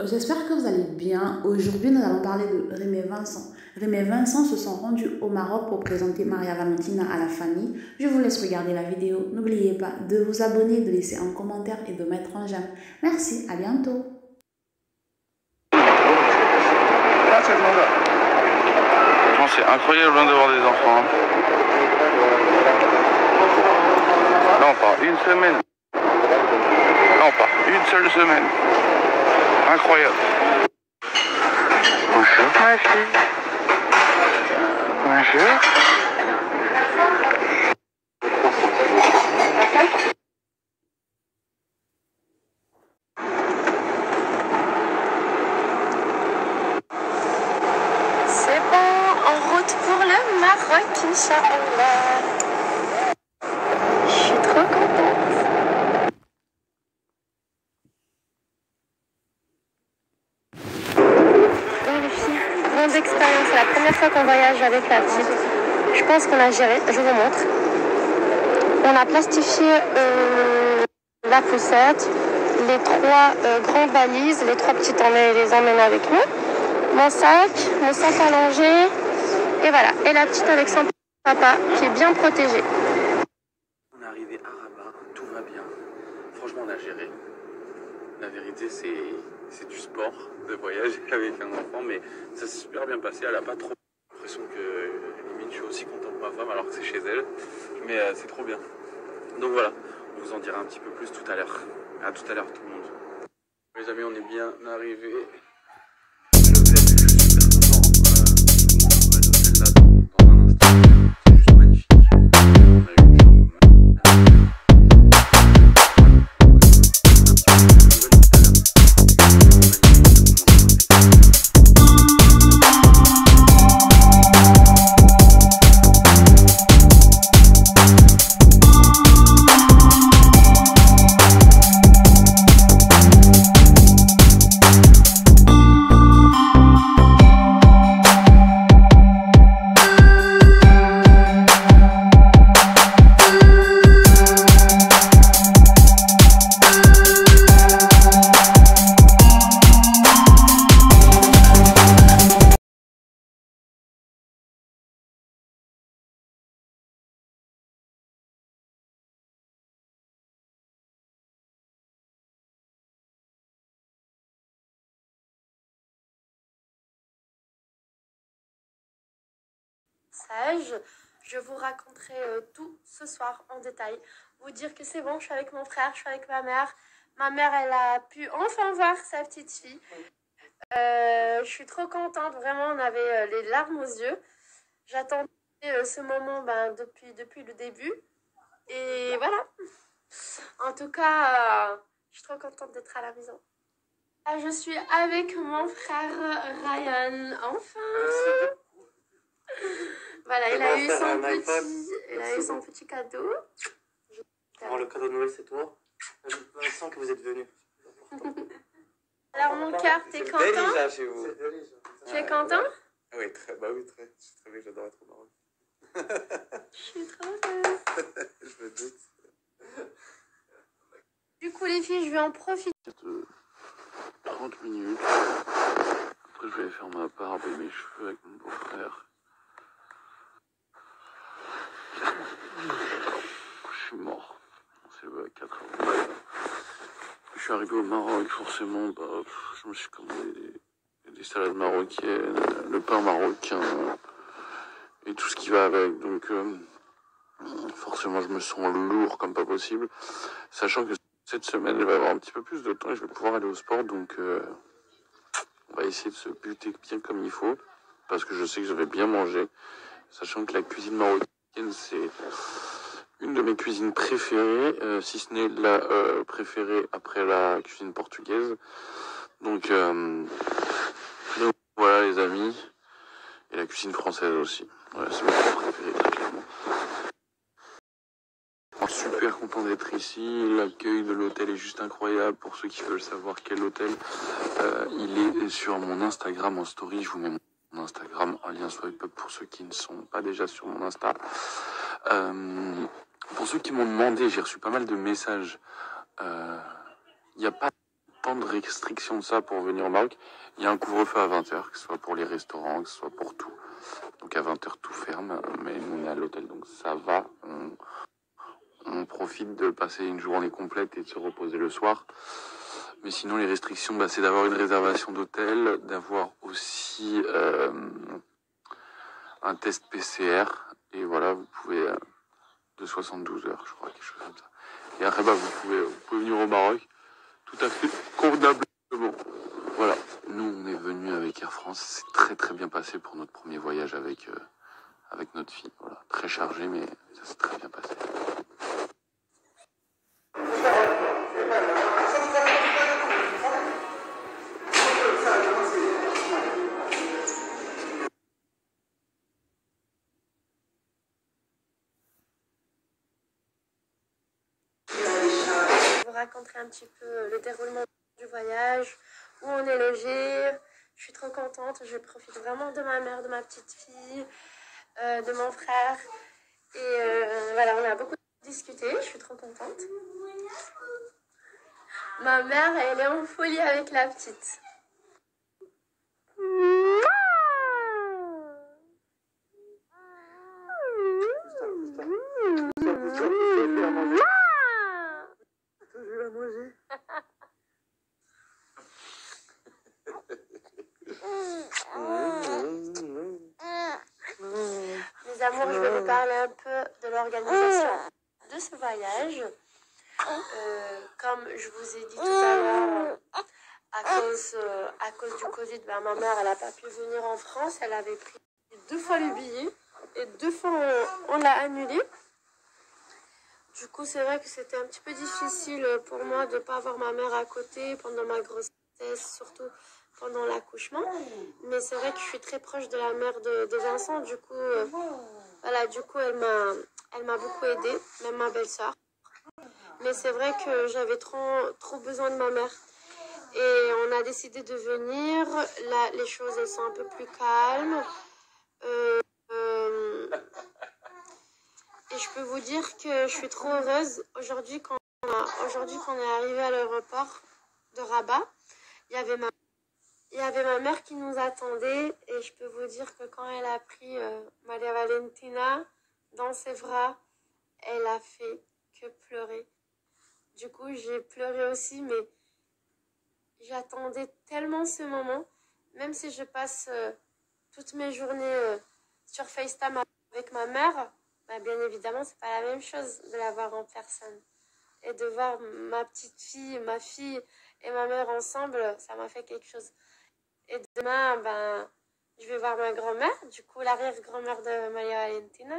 J'espère que vous allez bien. Aujourd'hui, nous allons parler de Rémi et Vincent. Rémi et Vincent se sont rendus au Maroc pour présenter Maria Valentina à la famille. Je vous laisse regarder la vidéo. N'oubliez pas de vous abonner, de laisser un commentaire et de mettre un j'aime. Merci, à bientôt. C'est incroyable de voir des enfants. Là, on part une semaine. Là, on part une seule semaine. Incroyable. Bonjour, ma fille. Bonjour. C'est bon, en route pour le Maroc, Inch'Allah. Je suis trop contente. Bon les filles, grande expérience, c'est la première fois qu'on voyage avec la petite. Je pense qu'on a géré, je vous montre. On a plastifié la poussette, les trois grandes valises, les trois petites on les emmène avec nous. Mon sac allongé, et voilà. Et la petite avec son papa qui est bien protégé. On est arrivé à Rabat, tout va bien. Franchement, on a géré. La vérité, c'est du sport de voyager avec un enfant, mais ça s'est super bien passé. Elle a pas trop l'impression que limite je suis aussi content de ma femme alors que c'est chez elle, mais c'est trop bien. Donc voilà, on vous en dira un petit peu plus tout à l'heure. À tout à l'heure tout le monde. Les amis, on est bien arrivés. Je vous raconterai tout ce soir en détail. Vous dire que c'est bon, je suis avec mon frère, je suis avec ma mère. Ma mère, elle a pu enfin voir sa petite fille. Je suis trop contente, vraiment, on avait les larmes aux yeux. J'attendais ce moment depuis le début. Et voilà. En tout cas, je suis trop contente d'être à la maison. Là, je suis avec mon frère Ryan, enfin. Voilà, il a eu son petit cadeau. Alors, le cadeau de Noël, c'est toi. Vincent, que vous êtes venu. Alors, mon cœur, t'es content? Déjà chez vous. Tu es content? Oui, très. Bah oui, très. Je suis très bien, j'adore être au Maroc. Je suis trop heureuse. Je me doute. Du coup, les filles, je vais en profiter. 30 minutes. Après, je vais faire ma barbe et mes cheveux avec mon beau-frère. Je suis mort. C'est levé à 4 heures. Je suis arrivé au Maroc, forcément, je me suis commandé des salades marocaines, le pain marocain et tout ce qui va avec. Donc, forcément, je me sens lourd comme pas possible. Sachant que cette semaine, je vais avoir un petit peu plus de temps et je vais pouvoir aller au sport. Donc, on va essayer de se buter bien comme il faut. Parce que je sais que je vais bien manger. Sachant que la cuisine marocaine, c'est une de mes cuisines préférées, si ce n'est la préférée après la cuisine portugaise. Donc voilà les amis, et la cuisine française aussi. Voilà, c'est mon préféré très clairement. Super content d'être ici, l'accueil de l'hôtel est juste incroyable. Pour ceux qui veulent savoir quel hôtel, il est sur mon Instagram en story, je vous mets mon Instagram, un lien swipe up pour ceux qui ne sont pas déjà sur mon Insta. Pour ceux qui m'ont demandé, j'ai reçu pas mal de messages. Il n'y a pas tant de restrictions de ça pour venir au Maroc. Il y a un couvre-feu à 20h, que ce soit pour les restaurants, que ce soit pour tout. Donc à 20h tout ferme, mais nous on est à l'hôtel, donc ça va. On profite de passer une journée complète et de se reposer le soir. Mais sinon les restrictions, c'est d'avoir une réservation d'hôtel, d'avoir aussi un test PCR. Et voilà, vous pouvez de 72 heures, je crois, quelque chose comme ça. Et après, vous pouvez venir au Maroc tout à fait convenablement. Voilà, nous on est venus avec Air France, c'est très très bien passé pour notre premier voyage avec notre fille. Voilà, très chargé, mais ça s'est très bien passé. Je vous raconterai un petit peu le déroulement du voyage, où on est logé. Je suis trop contente, je profite vraiment de ma mère, de ma petite fille, de mon frère. Et voilà, on a beaucoup discuté, je suis trop contente. Ma mère, elle est en folie avec la petite. Mes amours, je vais vous parler un peu de l'organisation de ce voyage. Comme je vous ai dit tout à l'heure, à cause du Covid, ma mère, elle n'a pas pu venir en France. Elle avait pris 2 fois le billet et 2 fois on l'a annulé. Du coup, c'est vrai que c'était un petit peu difficile pour moi de ne pas avoir ma mère à côté pendant ma grossesse, surtout pendant l'accouchement. Mais c'est vrai que je suis très proche de la mère de Vincent. Du coup, voilà, du coup, elle m'a beaucoup aidée, même ma belle-sœur. Mais c'est vrai que j'avais trop besoin de ma mère. Et on a décidé de venir. Là, les choses, elles sont un peu plus calmes. Et je peux vous dire que je suis trop heureuse. Aujourd'hui, quand on est arrivé à l'aéroport de Rabat, il y avait ma mère qui nous attendait. Et je peux vous dire que quand elle a pris Maria Valentina dans ses bras, elle a fait que pleurer. Du coup, j'ai pleuré aussi, mais j'attendais tellement ce moment. Même si je passe toutes mes journées sur FaceTime avec ma mère, bien évidemment, c'est pas la même chose de la voir en personne. Et de voir ma petite fille, ma fille et ma mère ensemble, ça m'a fait quelque chose. Et demain, je vais voir ma grand-mère, du coup l'arrière-grand-mère de Maria Valentina,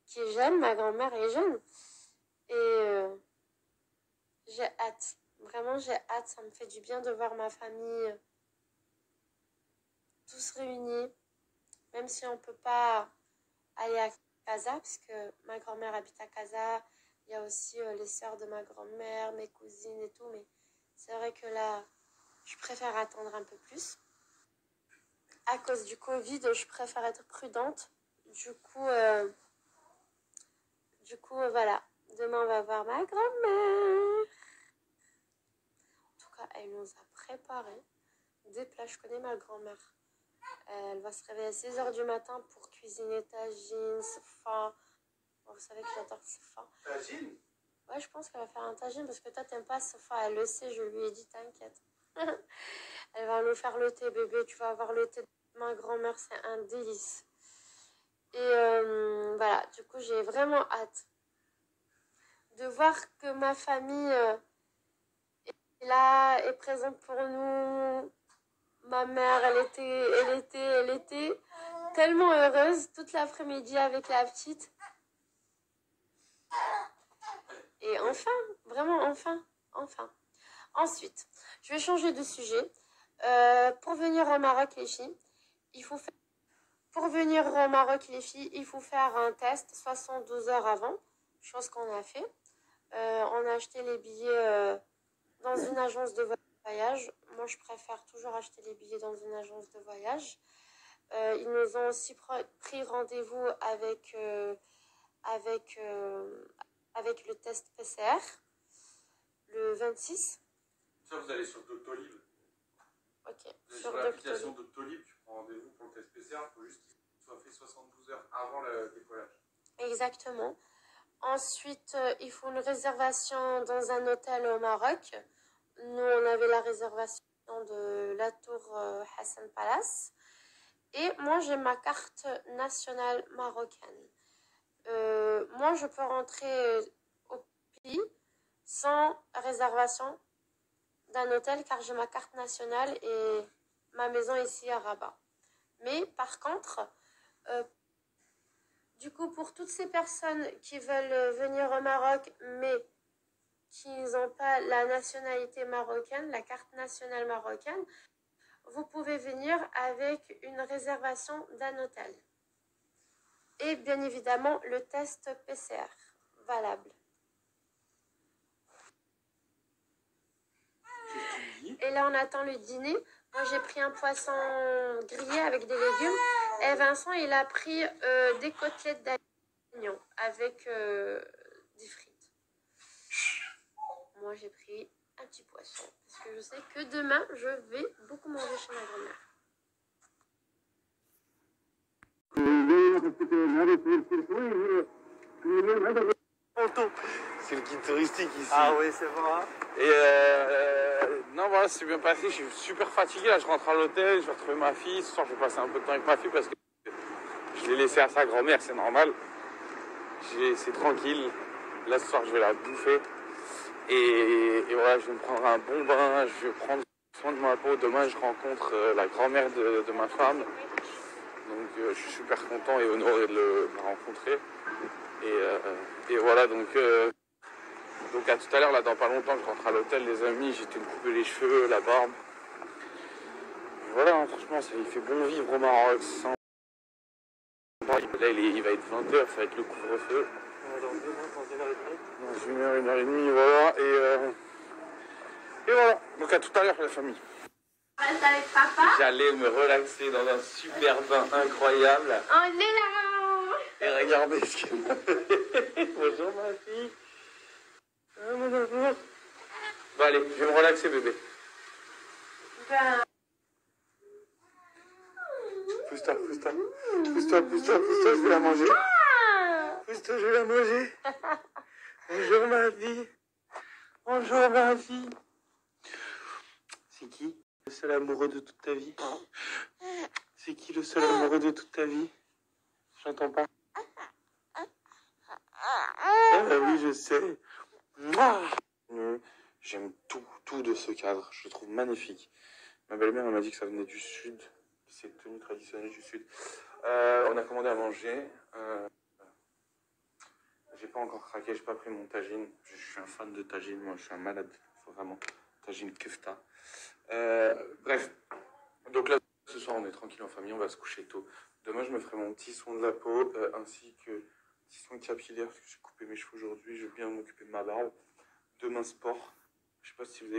qui est jeune, ma grand-mère est jeune. Et j'ai hâte, vraiment j'ai hâte, ça me fait du bien de voir ma famille tous réunis, même si on ne peut pas aller à Casa, parce que ma grand-mère habite à Casa, il y a aussi les sœurs de ma grand-mère, mes cousines et tout, mais c'est vrai que là, je préfère attendre un peu plus. À cause du Covid, je préfère être prudente. Du coup, voilà. Demain, on va voir ma grand-mère. En tout cas, elle nous a préparé des plats. Je connais ma grand-mère. Elle va se réveiller à 6h du matin pour cuisiner tagine, sefa. Bon, vous savez que j'adore sefa. Tagine? Ouais, je pense qu'elle va faire un tagine parce que toi, t'aimes pas sefa. Elle le sait, je lui ai dit, t'inquiète. Elle va nous faire le thé, bébé. Tu vas avoir le thé de ma grand-mère, c'est un délice. Et voilà, du coup, j'ai vraiment hâte de voir que ma famille est là, est présente pour nous. Ma mère, elle était tellement heureuse toute l'après-midi avec la petite. Et enfin, vraiment enfin. Ensuite, je vais changer de sujet. Pour venir au Maroc, les filles, il faut faire un test 72 heures avant, chose qu'on a fait. On a acheté les billets dans une agence de voyage. Moi, je préfère toujours acheter les billets dans une agence de voyage. Ils nous ont aussi pris rendez-vous avec le test PCR le 26. Ça, vous allez sur Doctolib. Ok, Sur l'application Doctolib, tu prends rendez-vous pour le test PCR. Il faut juste qu'il soit fait 72 heures avant le décollage. Exactement. Ensuite, il faut une réservation dans un hôtel au Maroc. Nous, on avait la réservation de la tour Hassan Palace. Et moi, j'ai ma carte nationale marocaine. Moi, je peux rentrer au pays sans réservation d'un hôtel car j'ai ma carte nationale et ma maison ici à Rabat. Mais par contre, du coup, pour toutes ces personnes qui veulent venir au Maroc mais qui n'ont pas la nationalité marocaine, la carte nationale marocaine, vous pouvez venir avec une réservation d'un hôtel. Et bien évidemment, le test PCR valable. Et là, on attend le dîner. Moi, j'ai pris un poisson grillé avec des légumes. Et Vincent, il a pris des côtelettes d'oignon avec des frites. Moi, j'ai pris un petit poisson. Parce que je sais que demain, je vais beaucoup manger chez ma grand-mère. C'est le guide touristique ici. Ah oui, c'est vrai. Et non, voilà, c'est bien passé. Je suis super fatigué. Là, je rentre à l'hôtel. Je vais retrouver ma fille. Ce soir, je vais passer un peu de temps avec ma fille parce que je l'ai laissée à sa grand-mère. C'est normal. C'est tranquille. Là, ce soir, je vais la bouffer. Et voilà, je vais me prendre un bon bain. Je vais prendre soin de ma peau. Demain, je rencontre la grand-mère de ma femme. Donc, je suis super content et honoré de la rencontrer. Et voilà, donc à tout à l'heure, là, dans pas longtemps, je rentre à l'hôtel, les amis, j'ai été me couper les cheveux, la barbe. Voilà, hein, franchement, il fait bon vivre au Maroc. Là, il va être 20h, ça va être le couvre-feu. Dans 2 mois, dans 1h30. Dans 1h, 1h30, voilà. Et voilà, donc à tout à l'heure, la famille. Reste avec papa. J'allais me relaxer dans un super bain incroyable. On est là. Et regardez ce qu'il m'a fait. Bonjour ma fille. Bon allez, je vais me relaxer bébé. Ben... Pousse-toi, pousse-toi. Pousse-toi, pousse-toi, pousse-toi, je vais la manger. Pousse-toi, je vais la manger. Bonjour ma fille. Bonjour ma fille. C'est qui le seul amoureux de toute ta vie? C'est qui le seul amoureux de toute ta vie? J'entends pas. Ah oui, je sais. J'aime tout de ce cadre. Je le trouve magnifique. Ma belle-mère m'a dit que ça venait du sud. C'est une tenue traditionnelle du sud. On a commandé à manger. J'ai pas encore craqué, j'ai pas pris mon tagine. Je suis un fan de tagine, moi je suis un malade. Vraiment. Tagine kefta. Bref. Donc là, ce soir, on est tranquille en famille, on va se coucher tôt. Demain, je me ferai mon petit soin de la peau, ainsi que petit soin capillaire, parce que j'ai coupé mes cheveux aujourd'hui. Je vais bien m'occuper de ma barbe. Demain, sport. Je sais pas si vous avez